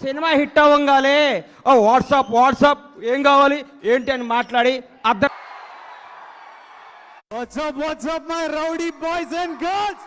Cinema hit అవ్వగానే WhatsApp WhatsApp ఏం కావాలి ఏంటి అని మాట్లాడి అర్థం WhatsApp my rowdy boys and girls.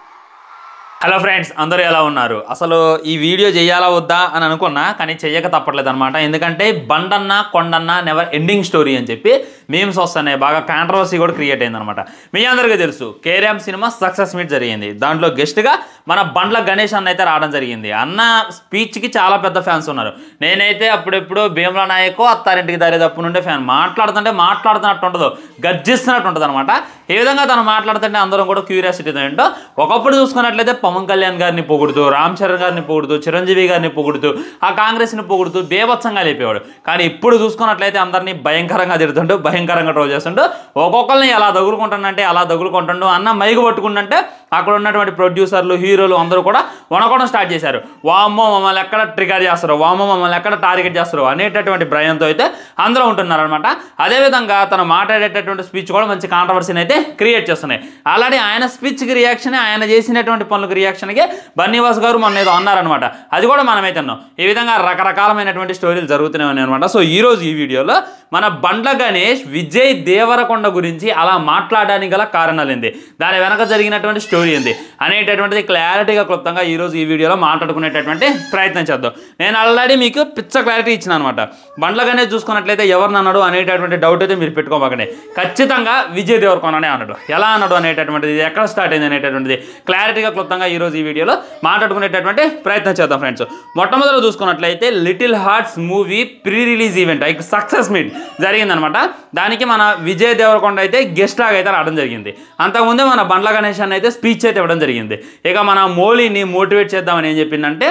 Hello friends, అందరూ ఎలా ఉన్నారు? అసలు ఈ వీడియో చేయాలా వద్దా అని అనుకున్నా, కానీ చెయ్యక తప్పట్లేదు అనమాట. ఎందుకంటే బండన్న కొండన్న నెవర్ ఎండింగ్ స్టోరీ అని చెప్పి మీమ్స్ వస్తున్నాయి, బాగా కాంట్రవర్సీ కూడా క్రియేట్ అయిందనమాట. మీ అందరికీ తెలుసు కేరామ్ సినిమా సక్సెస్ మీట్ జరిగింది. దాంట్లో గెస్ట్గా మన బండ్ల గణేష్ అన్న అయితే రావడం జరిగింది. అన్న స్పీచ్కి చాలా పెద్ద ఫ్యాన్స్ ఉన్నారు. నేనైతే అప్పుడెప్పుడు భీమలా నాయకో అత్తారింటికి దారేటప్పుడు నుండే ఫ్యాన్. మాట్లాడుతున్నట్టు ఉండదు, గర్జిస్తున్నట్టు ఉంటుంది అనమాట. ఏ విధంగా తను మాట్లాడుతుంటే అందరం కూడా క్యూరియాసిటీతో ఏంటో. ఒకప్పుడు చూసుకున్నట్లయితే పవన్ కళ్యాణ్ గారిని పొగుడుతూ, రామ్ చరణ్ గారిని పొగుడుతూ, చిరంజీవి గారిని పొగుడుతూ, ఆ కాంగ్రెస్ని పొగుడుతూ బేభత్సంగా లేపేవాడు. కానీ ఇప్పుడు చూసుకున్నట్లయితే అందరినీ భయంకరంగా తిడుతుంటూ, భయంకరంగా ట్రోల్ చేస్తుంటూ, ఒక్కొక్కరిని ఎలా దగులుకుంటానంటే అలా దగులుకుంటుండు. అన్న మైకు పట్టుకుంటుంటే అక్కడ ఉన్నటువంటి ప్రొడ్యూసర్లు, హీరోలు అందరూ కూడా వనకోవడం స్టార్ట్ చేశారు. వామ్మో మమ్మల్ని ఎక్కడ ట్రిగర్ చేస్తారు, వామ్మో మమ్మల్ని ఎక్కడ టార్గెట్ చేస్తారు అనేటటువంటి భయంతో అయితే అందరూ ఉంటున్నారనమాట. అదేవిధంగా తను మాట్లాడేటటువంటి స్పీచ్ కూడా మంచి కాంట్రవర్సీని అయితే క్రియేట్ చేస్తున్నాయి. ఆల్రెడీ ఆయన స్పీచ్కి రియాక్షన్, ఆయన చేసినటువంటి పనులకు రియాక్షన్కి బన్నీవాస్ గారు మొన్న ఏదో అన్నారనమాట. అది కూడా మనమైతే అన్నాం. ఈ విధంగా రకరకాలమైనటువంటి స్టోరీలు జరుగుతూనే ఉన్నాయి అనమాట. సో ఈరోజు ఈ వీడియోలో మన బండ్ల గణేష్ విజయ్ దేవరకొండ గురించి అలా మాట్లాడడానికి గల కారణాలు ఏంది, దాని వెనక జరిగినటువంటి స్టోరీ ఏంది అనేటటువంటిది క్లారిటీగా క్లుప్తంగా ఈరోజు ఈ వీడియోలో మాట్లాడుకునేటటువంటి ప్రయత్నం చేద్దాం. నేను ఆల్రెడీ మీకు పిచ్చ క్లారిటీ ఇచ్చిన అనమాట. బండ్ల గణేష్ చూసుకున్నట్లయితే ఎవరిని అన్నాడు అనేటటువంటి డౌట్ అయితే మీరు పెట్టుకోబాకండి. ఖచ్చితంగా విజయ్ దేవరకొండనే అన్నాడు. ఎలా అన్నాడు అనేటటువంటిది, ఎక్కడ స్టార్ట్ అయింది అనేటటువంటిది క్లారిటీగా క్లుప్తంగా ఈరోజు ఈ వీడియోలో మాట్లాడుకునేటటువంటి ప్రయత్నం చేద్దాం ఫ్రెండ్స్. మొట్టమొదటి చూసుకున్నట్లయితే little hearts movie pre release event success meet జరిగిందనమాట. దానికి మన విజయ్ దేవరకొండ అయితే గెస్ట్ లాగా అయితే రావడం జరిగింది. అంతకుముందే మన బండ్ల గణేష్ అని అయితే స్పీచ్ అయితే ఇవ్వడం జరిగింది. ఇక మన మౌలిని మోటివేట్ చేద్దామని ఏం చెప్పిందంటే,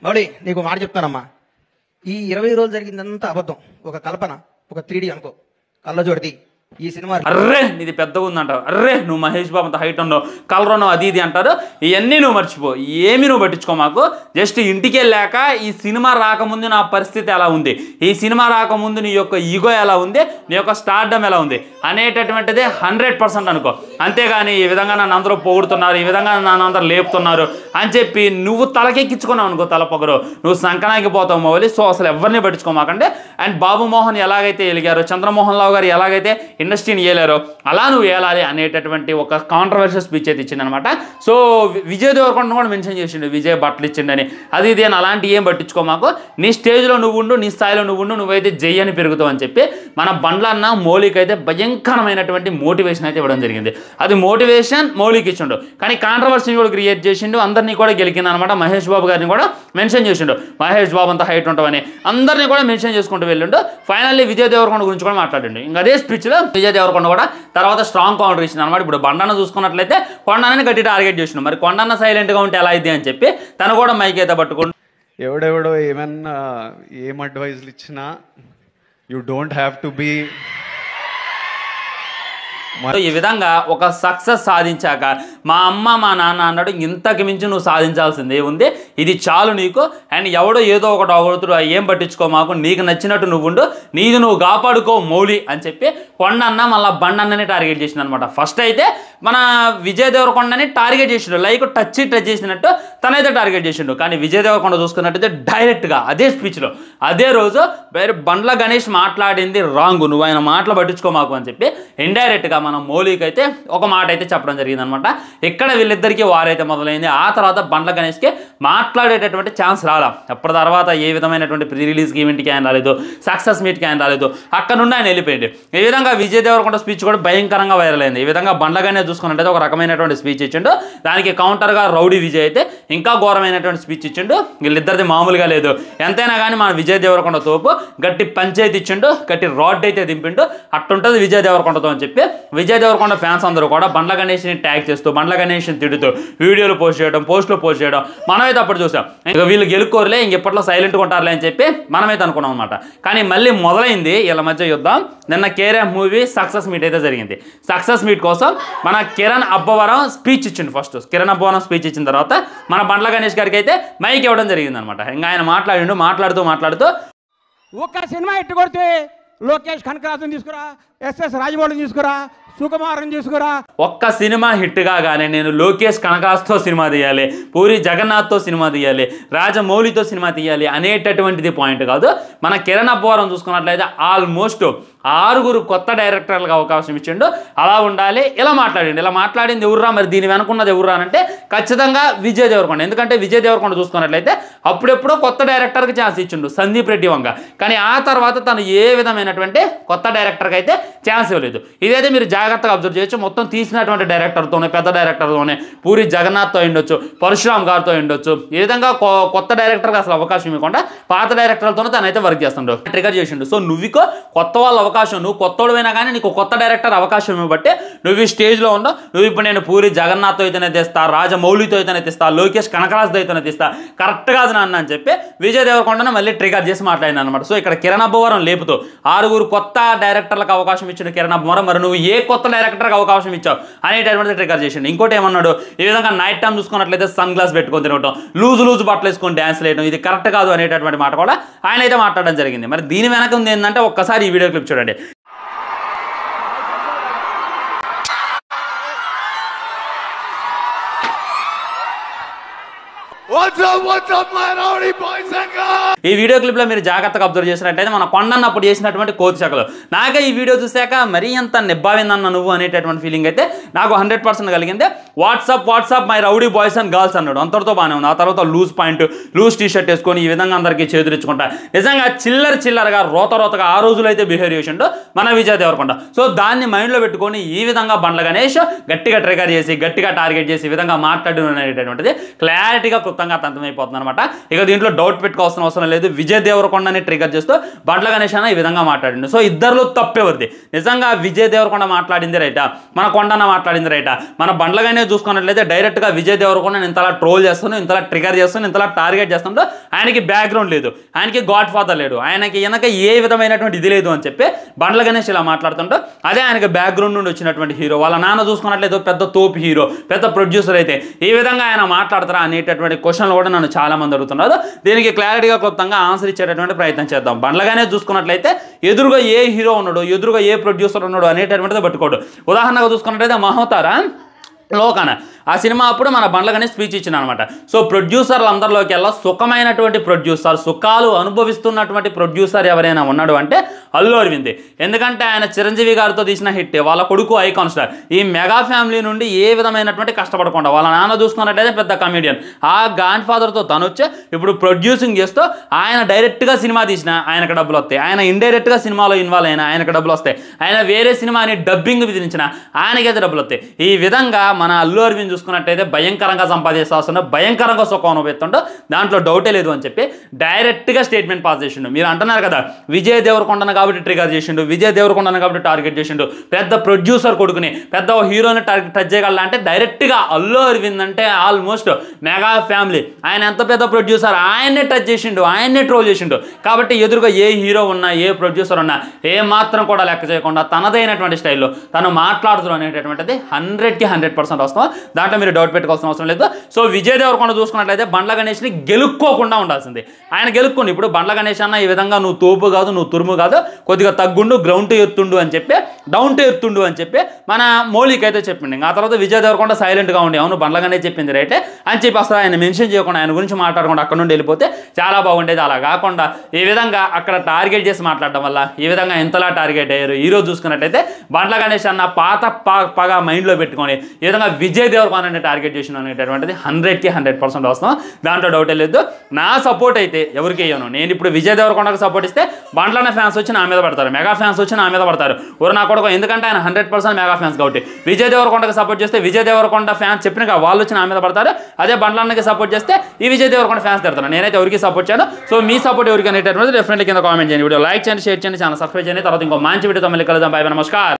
మౌలి నీకు మాట చెప్తానమ్మా, ఈ 20 రోజులు జరిగిందంతా అబద్ధం, ఒక కల్పన, ఒక 3D అనుకో, కళ్ళజోడిది ఈ సినిమా. అర్రే నీది పెద్దగా ఉందంటావు, అర్రే నువ్వు మహేష్ బాబు అంత హైట్ ఉన్నావు, కలర్ ఉన్నావు, అది ఇది అంటారు. ఇవన్నీ నువ్వు మర్చిపో, ఏమీ నువ్వు పట్టించుకో. మాకు జస్ట్ ఇంటికి వెళ్ళాక ఈ సినిమా రాకముందు నా పరిస్థితి ఎలా ఉంది, ఈ సినిమా రాకముందు నీ యొక్క ఈగో ఎలా ఉంది, నీ యొక్క స్టార్డమ్ ఎలా ఉంది అనేటటువంటిదే 100% అనుకో. అంతేగాని ఈ విధంగా నన్ను అందరూ పొగుడుతున్నారు, ఈ విధంగా నన్ను అందరూ లేపుతున్నారు అని చెప్పి నువ్వు తలకెక్కించుకున్నావు అనుకో, తలపొగరు, నువ్వు సంకనానికి పోతావు మౌలి. సో అసలు ఎవరిని పట్టించుకోమాకండి. అండ్ బాబు మోహన్ ఎలాగైతే వెలిగారో, చంద్రమోహన్ రావు గారు ఎలాగైతే ఇండస్ట్రీని ఏలారో అలా నువ్వు ఏలాలి అనేటటువంటి ఒక కాంట్రవర్షియల్ స్పీచ్ అయితే ఇచ్చిందనమాట. సో విజయ్ దేవరకొండ కూడా మెన్షన్ చేసిండు, విజయ్ బట్టలు ఇచ్చిండని, అది ఇది అని. అలాంటి ఏం పట్టించుకో మాకు. నీ స్టేజ్లో నువ్వు ఉండు, నీ స్థాయిలో నువ్వు ఉండు, నువ్వైతే జై అని పెరుగుతావు అని చెప్పి మన బండ్లన్న మౌలికి అయితే భయంకరమైనటువంటి మోటివేషన్ అయితే ఇవ్వడం జరిగింది. అది మోటివేషన్ మౌలికి ఇచ్చిండు, కానీ కాంట్రవర్సీని కూడా క్రియేట్ చేసిండు, అందరినీ కూడా గెలికింది అనమాట. మహేష్ బాబు గారిని కూడా మెన్షన్ చేసిండు, మహేష్ బాబు అంత హైట్ ఉంటావని అందరినీ కూడా మెన్షన్ చేసుకుంటూ వెళ్ళిండు. ఫైనల్లీ విజయ్ దేవరకొండ గురించి కూడా మాట్లాడిండు. ఇంకా అదే స్పీచ్లో విజయ్ దేవరకొండ కూడా తర్వాత స్ట్రాంగ్ కౌంటర్ ఇచ్చింది అనమాట. ఇప్పుడు బండన్న చూసుకున్నట్లయితే కొండన్నని గట్టి టార్గెట్ చేసిండు. మరి కొండన్న సైలెంట్గా ఉంటే ఎలా అయింది అని చెప్పి తను కూడా మైక్ అయితే పట్టుకుంటు, ఎవడెవడో ఏమన్నా ఏం అడ్వైజ్లు ఇచ్చినా you don't have to be. ఈ విధంగా ఒక సక్సెస్ సాధించాక మా అమ్మ మా నాన్న అన్నాడు, ఇంతకు మించి నువ్వు సాధించాల్సింది ఏముంది, ఇది చాలు నీకు. అండ్ ఎవడో ఏదో ఒకటి అవగొడుతుడు, ఏం పట్టించుకో మాకు, నీకు నచ్చినట్టు నువ్వు ఉండు, నీది నువ్వు కాపాడుకో మౌలి అని చెప్పి కొండన్న మళ్ళీ బండన్నని టార్గెట్ చేసింది అనమాట. ఫస్ట్ అయితే మన విజయ్ దేవరకొండని టార్గెట్ చేసిండు, లైక్ టచ్ చేసినట్టు తనైతే టార్గెట్ చేసిండు. కానీ విజయ్ దేవరకొండ చూసుకున్నట్టయితే డైరెక్ట్గా అదే స్పీచ్లో అదే రోజు వేరే బండ్ల గణేష్ మాట్లాడింది రాంగ్, నువ్వు ఆయన మాటలు పట్టించుకో మాకు అని చెప్పి ఇండైరెక్ట్గా మనం మౌలికి అయితే ఒక మాట అయితే చెప్పడం జరిగింది అనమాట. ఇక్కడ వీళ్ళిద్దరికీ వారైతే మొదలైంది. ఆ తర్వాత బండ్ల గణేష్కి మాట్లాడేటటువంటి ఛాన్స్ రాలా. అప్పటి తర్వాత ఏ విధమైనటువంటి ప్రీ రిలీజ్ ఈవెంట్కి ఆయన రాలేదు, సక్సెస్ మీట్కి ఆయన రాలేదు, అక్కడ నుండి ఆయన వెళ్ళిపోయింది. ఈ విధంగా విజయ్ దేవరకొండ స్పీచ్ కూడా భయంకరంగా వైరల్ అయింది. ఈ విధంగా బండ్ల గణేష్ చూసుకున్నట్టయితే ఒక రకమైనటువంటి స్పీచ్ ఇచ్చిండు, దానికి కౌంటర్గా రౌడీ విజయ్ అయితే ఇంకా ఘోరమైనటువంటి స్పీచ్ ఇచ్చిండు. వీళ్ళిద్దరిది మామూలుగా లేదు. ఎంతైనా కానీ మన విజయ్ దేవరకొండ తోపు గట్టి పంచాయతీ ఇచ్చిండు, గట్టి రాడ్ అయితే దింపిండు. అట్టుంటుంది విజయ్ దేవరకొండతో అని చెప్పి విజయ్ దేవరకొండ ఫ్యాన్స్ అందరూ కూడా బండ్ల గణేష్ని ట్యాగ్ చేస్తూ, బండ్ల గణేష్ని తిడుతూ వీడియోలు పోస్ట్ చేయడం, పోస్టులు పోస్ట్ చేయడం మనమైతే అప్పుడు చూసాం. ఇంకా వీళ్ళు గెలుక్కోరులే, ఇంకెప్పట్లో సైలెంట్గా ఉంటారులే అని చెప్పి మనమైతే అనుకున్నాం అనమాట. కానీ మళ్ళీ మొదలైంది వీళ్ళ మధ్య యుద్ధం. నిన్న కేరామ్ మూవీ సక్సెస్ మీట్ అయితే జరిగింది. సక్సెస్ మీట్ కోసం మన కిరణ్ అబ్బవరం స్పీచ్ ఇచ్చిండు. ఫస్ట్ కిరణ్ అబ్బవరం స్పీచ్ ఇచ్చిన తర్వాత మన బండ్ల గణేష్ గారికి అయితే మైక్ ఇవ్వడం జరిగింది అనమాట. ఇంకా ఆయన మాట్లాడుతూ ఒక సినిమా హిట్ కొడితే లోకేష్ కనకరాజుని తీసుకురా, ఎస్ఎస్ రాజమౌళిని తీసుకురా, సుకుమారని తీసుకురా. ఒక్క సినిమా హిట్ కాగానే నేను లోకేష్ కనకాస్తో సినిమా తీయాలి, పూరి జగన్నాథ్తో సినిమా తీయాలి, రాజమౌళితో సినిమా తీయాలి అనేటటువంటిది పాయింట్ కాదు. మన కిరణ్ అబ్బవరం చూసుకున్నట్లయితే ఆల్మోస్ట్ 6 కొత్త డైరెక్టర్లకు అవకాశం ఇచ్చిండు. అలా ఉండాలి. ఇలా మాట్లాడింది ఎవర్రా, మరి దీని వెనుకున్నది ఎవర్రా అంటే ఖచ్చితంగా విజయ్ దేవరకొండ. ఎందుకంటే విజయ్ దేవరకొండ చూసుకున్నట్లయితే అప్పుడెప్పుడో కొత్త డైరెక్టర్కి ఛాన్స్ ఇచ్చిండు, సందీప్ రెడ్డి వంగ. కానీ ఆ తర్వాత తను ఏ విధమైనటువంటి కొత్త డైరెక్టర్కి అయితే ఛాన్స్ ఇవ్వలేదు. ఇదైతే మీరు జాగ్రత్తగా అబ్జర్వ్ చేయొచ్చు. మొత్తం తీసినటువంటి డైరెక్టర్తోనే, పెద్ద డైరెక్టర్తోనే, పూరి జగన్నాథ్తో ఉండొచ్చు, పరశురామ్ గారితో ఉండొచ్చు. ఈ విధంగా కొత్త డైరెక్టర్కి అసలు అవకాశం ఇవ్వకుండా పాత డైరెక్టర్లతోనే తనైతే వర్క్ చేస్తుండో ట్రిగర్ చేసిండు. సో నువ్వుకో కొత్త వాళ్ళ అవకాశం, నువ్వు కొత్తోడువైనా కానీ నీకు కొత్త డైరెక్టర్ అవకాశం ఇవ్వబట్టే నువ్వు ఈ స్టేజ్లో ఉన్నావు. నువ్వు ఇప్పుడు నేను పూరి జగన్నాథ్తో అయితేనే తెస్తా, రాజమౌళితో అయితేనే తెస్తా, లోకేష్ కనకరాజ్తో అయితేనే తెస్తా, కరెక్ట్ కాదు నాన్న అని చెప్పి విజయ్ దేవరకొండను మళ్ళీ ట్రిగర్ చేసి మాట్లాడింది అనమాట. సో ఇక్కడ కిరణ్ అబ్బవరం లేపుతూ 6 కొత్త డైరెక్టర్లకు అవకాశం ఇచ్చిన కిరణ్ అబ్బవరం మరి నువ్వు ఏ కొత్త డైరెక్టర్కి అవకాశం ఇచ్చావు అనేటటువంటిది ట్రిగర్ చేసిండు. ఇంకోటి ఏమన్నాడు, ఈ విధంగా నైట్ టైం చూసుకున్నట్లయితే సన్ గ్లాస్ పెట్టుకొని తినటం, లూజ్ బట్టలు వేసుకొని డ్యాన్స్ వేయడం, ఇది కరెక్ట్ కాదు అనేటటువంటి మాట కూడా ఆయన అయితే మాట్లాడడం జరిగింది. మరి దీని వెనక ఉంది ఏంటంటే ఒక్కసారి ఈ వీడియో క్లిప్ చూడండి. ఈ వీడియో క్లిప్ లో మీరు జాగ్రత్తగా అబ్జర్వ్ చేసినట్లయితే మన కొండన్న అప్పుడు చేసినటువంటి కోతి శాఖలు నాకే ఈ వీడియో చూశాక మరీ ఎంత నిబ్బావిందన్న నువ్వు అనేటటువంటి ఫీలింగ్ అయితే నాకు 100% కలిగింది. WhatsApp my rowdy boys and girls అన్నాడు, అంతటితో బాగానే ఉంది. ఆ తర్వాత లూజ్ టీ షర్ట్ వేసుకొని ఈ విధంగా అందరికీ చేతురిచ్చుకుంటా నిజంగా చిల్లరగా రోతగా ఆ రోజులు అయితే బిహేవ్ చేసిండు మన విజయ్ దేవరకొండ. సో దాన్ని మైండ్లో పెట్టుకొని ఈ విధంగా బండ్ల గణేష్ గట్టిగా ట్రిగర్ చేసి, గట్టిగా టార్గెట్ చేసి ఈ విధంగా మాట్లాడడం అనేటటువంటిది క్లారిటీగా క్లుప్తంగా అర్థమైపోతుంది అనమాట. ఇక దీంట్లో డౌట్ పెట్టుకోవాల్సిన అవసరం లేదు. విజయ్ దేవరకొండని ట్రిగర్ చేస్తూ బండ్ల గణేష్ అన్న ఈ విధంగా మాట్లాడిండు. సో ఇద్దరిలో తప్పెవరిది? నిజంగా విజయ్ దేవరకొండ మాట్లాడింది రైటా, మన కొండన్న మాట్లాడింది రైటా? మన బండ్ల గణేష్ చూసుకున్నట్లయితే డైరెక్ట్గా విజయ్ దేవరకొండ ఇంతలా ట్రోల్ చేస్తాను, ఇంతలా ట్రిగర్ చేస్తాను, ఇంతలా టార్గెట్ చేస్తుంటో ఆయనకి బ్యాక్గ్రౌండ్ లేదు, ఆయనకి గాడ్ ఫాదర్ లేడు, ఆయనకి వెనక ఏ విధమైనటువంటి ఇది లేదు అని చెప్పి బండ్ల గణేష్ ఇలా మాట్లాడుతుంటో అదే ఆయనకి బ్యాక్గ్రౌండ్ నుండి వచ్చినటువంటి హీరో. వాళ్ళ నాన్న చూసుకున్నట్లయితే పెద్ద తోపు హీరో, పెద్ద ప్రొడ్యూసర్ అయితే ఈ విధంగా ఆయన మాట్లాడతారా అనేటటువంటి క్వశ్చన్లు కూడా నన్ను చాలా మంది అడుగుతున్నారు. దీనికి క్లారిటీగా క్లుప్తంగా ఆన్సర్ ఇచ్చేటటువంటి ప్రయత్నం చేద్దాం. బండ్లగానే చూసుకున్నట్లయితే ఎదురుగా ఏ హీరో ఉన్నాడు, ఎదురుగా ఏ ప్రొడ్యూసర్ ఉన్నాడు అనేటటువంటిది పట్టుకోడు. ఉదాహరణగా చూసుకున్నట్లయితే మహోతారా లోకాన ఆ సినిమా అప్పుడు మన బండ్లగానే స్పీచ్ ఇచ్చిన అనమాట. సో ప్రొడ్యూసర్లు అందరిలోకి వెళ్ళా సుఖమైనటువంటి ప్రొడ్యూసర్, సుఖాలు అనుభవిస్తున్నటువంటి ప్రొడ్యూసర్ ఎవరైనా ఉన్నాడు అంటే అల్లు అరవింద్. ఎందుకంటే ఆయన చిరంజీవి గారితో తీసిన హిట్, వాళ్ళ కొడుకు ఐకాన్ స్టార్. ఈ మెగా ఫ్యామిలీ నుండి ఏ విధమైనటువంటి కష్టపడకుండా వాళ్ళ నాన్న చూసుకున్నట్లయితే పెద్ద కమెడియన్, ఆ గాడ్ ఫాదర్తో తను వచ్చి ఇప్పుడు ప్రొడ్యూసింగ్ చేస్తూ ఆయన డైరెక్ట్గా సినిమా తీసిన ఆయనకు డబ్బులు వస్తాయి, ఆయన ఇండైరెక్ట్గా సినిమాలో ఇన్వాల్వ్ అయినా ఆయనకు డబ్బులు వస్తాయి, ఆయన వేరే సినిమాని డబ్బింగ్ విధించిన ఆయనకైతే డబ్బులు వస్తాయి. ఈ విధంగా మన అల్లు అరవింద్ చూసుకున్నట్టయితే భయంకరంగా సంపాదిస్తాను, భయంకరంగా సుఖం అనుభవిస్తుండో దాంట్లో డౌటే లేదు అని చెప్పి డైరెక్ట్గా స్టేట్మెంట్ పాస్ చేసిండు. మీరు అంటున్నారు కదా విజయ్ దేవరకొండను కాబట్టి ట్రిగర్ చేసిండు, విజయ్ దేవరకొండను కాబట్టి టార్గెట్ చేసిండు, పెద్ద ప్రొడ్యూసర్ కొడుకుని పెద్ద హీరోని టచ్ చేయగల అంటే డైరెక్ట్గా అల్లు అరవింద్ అంటే ఆల్మోస్ట్ మెగా ఫ్యామిలీ, ఆయన ఎంత పెద్ద ప్రొడ్యూసర్ ఆయన్నే టచ్ చేసిండు, ఆయన్నే ట్రోల్ చేసిండు. కాబట్టి ఎదురుగా ఏ హీరో ఉన్నా, ఏ ప్రొడ్యూసర్ ఉన్నా ఏ మాత్రం కూడా లెక్క చేయకుండా తనదైనటువంటి స్టైల్లో తను మాట్లాడుతూ అనేటటువంటిది 100కి 100% వస్తాం. దాంట్లో మీరు డౌట్ పెట్టుకోవాల్సిన అవసరం లేదు. సో విజయ్ దేవరకొండ చూసుకున్నట్లయితే బండ్ల గణేష్ని గెలుక్కోకుండా ఉండాల్సింది. ఆయన గెలుక్కోండి. ఇప్పుడు బండ్ల గణేష్ అన్న ఈ విధంగా నువ్వు తోపు కాదు, నువ్వు తురుము కాదు, కొద్దిగా తగ్గుండు, గ్రౌండ్ టు ఎత్తుండు అని చెప్పి, డౌన్ టు ఎత్తుండు అని చెప్పి మన మౌలిక్ అయితే చెప్పింది. ఆ తర్వాత విజయ్ దేవరకొండ సైలెంట్గా ఉండి అవును బండ్ల గణేష్ చెప్పింది రైటే అని చెప్పి అసలు ఆయన మెన్షన్ చేయకుండా ఆయన గురించి మాట్లాడకుండా అక్కడ నుండి వెళ్ళిపోతే చాలా బాగుండేది. అలా కాకుండా ఈ విధంగా అక్కడ టార్గెట్ చేసి మాట్లాడడం వల్ల ఈ విధంగా ఎంతలా టార్గెట్ అయ్యారు. ఈరోజు చూసుకున్నట్లయితే బండ్ల గణేష్ అన్న పాత పగ మైండ్లో పెట్టుకొని ఈ విధంగా విజయ్ దేవరకొండ టార్గెట్ చేసిన అనేటటువంటిది 100కి 100% వస్తాం. దాంట్లో డౌటే లేదు. నా సపోర్ట్ అయితే ఎవరికి అయ్యాను, నేను ఇప్పుడు విజయ్ దేవరకొండకు సపోర్ట్ ఇస్తే బండ్లన్న ఫ్యాన్స్ వచ్చి నా మీద పడతారు, మెగా ఫ్యాన్స్ వచ్చి నా మీద పడతారు. ఊరు నా కొడుకు, ఎందుకంటే ఆయన 100% మెగా ఫ్యాన్స్ కాబట్టి. విజయ్ దేవరకొండకు సపోర్ట్ చేస్తే విజయ్ దేవరకొండ ఫ్యాన్స్ చెప్పిన వాళ్ళు వచ్చి నా మీద పడతారు. అదే బండ్లన్నకి సపోర్ట్ చేస్తే ఈ విజయ్ దేవరకొండ ఫ్యాన్స్ తిడతాను. నేనైతే ఎవరికి సపోర్ట్ చేయను. సో మీ సపోర్ట్ ఎవరికి అనేటటువంటి డెఫినెట్లీ కింద కామెంట్ చేయండి, వీడియో లైక్ చేయండి, షేర్ చేయండి, ఛానల్ సబ్స్క్రైబ్ చేయండి. తర్వాత ఇంకో మంచి వీడియోతో మళ్ళీ కలుద్దాం. బై బై, నమస్కారం.